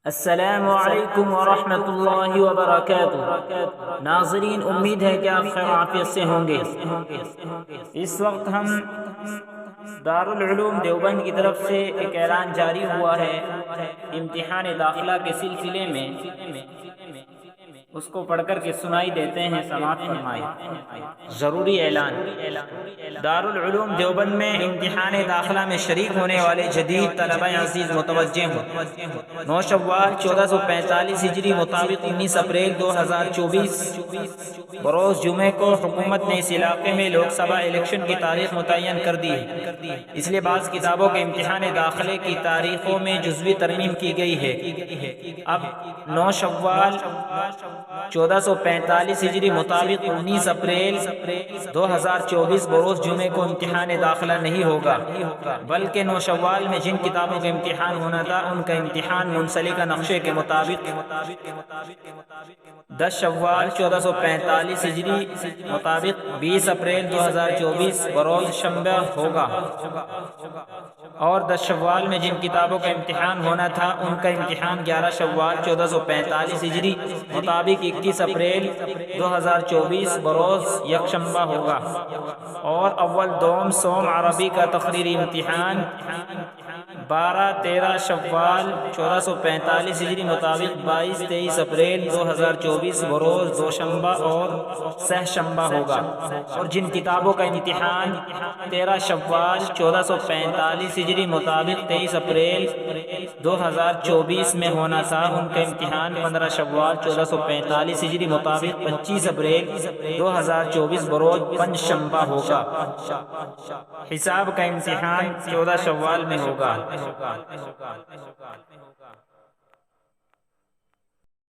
السلام علیکم ورحمۃ اللہ وبرکاتہ۔ ناظرین، امید ہے کہ آپ خیر عافیت سے ہوں گے۔ اس وقت ہم دارالعلوم دیوبند کی طرف سے ایک اعلان جاری ہوا ہے امتحان داخلہ کے سلسلے میں، اس کو پڑھ کر کے سنائی دیتے ہیں، سماعت فرمائیں۔ ضروری اعلان: دارالعلوم دیوبند میں امتحان داخلہ میں شریک ہونے والے جدید طلبہ عزیز متوجہ ہوں۔ 9 شوال 1445 ہجری مطابق 19 اپریل 2024 بروز جمعے کو حکومت نے اس علاقے میں لوک سبھا الیکشن کی تاریخ متعین کر دی ہے، اس لیے بعض کتابوں کے امتحان داخلے کی تاریخوں میں جزوی ترمیم کی گئی ہے۔ اب 9 شوال 1445 ہجری مطابق 19 اپریل 2024 بروز جمعے کو امتحان داخلہ نہیں ہوگا، بلکہ 9 شوال میں جن کتابوں کا امتحان ہونا تھا ان کا امتحان منسلکہ نقشے کے مطابق 10 شوال 1445 ہجری مطابق 20 اپریل 2024 بروز شنبہ ہوگا، اور 10 شوال میں جن کتابوں کا امتحان ہونا تھا ان کا امتحان 11 شوال 1445 ہجری مطابق 21 اپریل 2024 بروز یکشنبہ ہوگا، اور اول دوم سوم عربی کا تقریری امتحان 12-13 شوال 1445 ہجری مطابق 22-23 اپریل 2024 بروز دوشنبہ اور سہ شنبہ ہوگا، اور جن کتابوں کا امتحان 13 شوال 1445 ہجری مطابق 23 اپریل 2024 میں ہونا تھا ان کا امتحان 15 شوال 1445 ہجری مطابق 25 اپریل 2024 بروز پنج شنبہ ہوگا۔ حساب کا امتحان 14 شوال میں ہوگا۔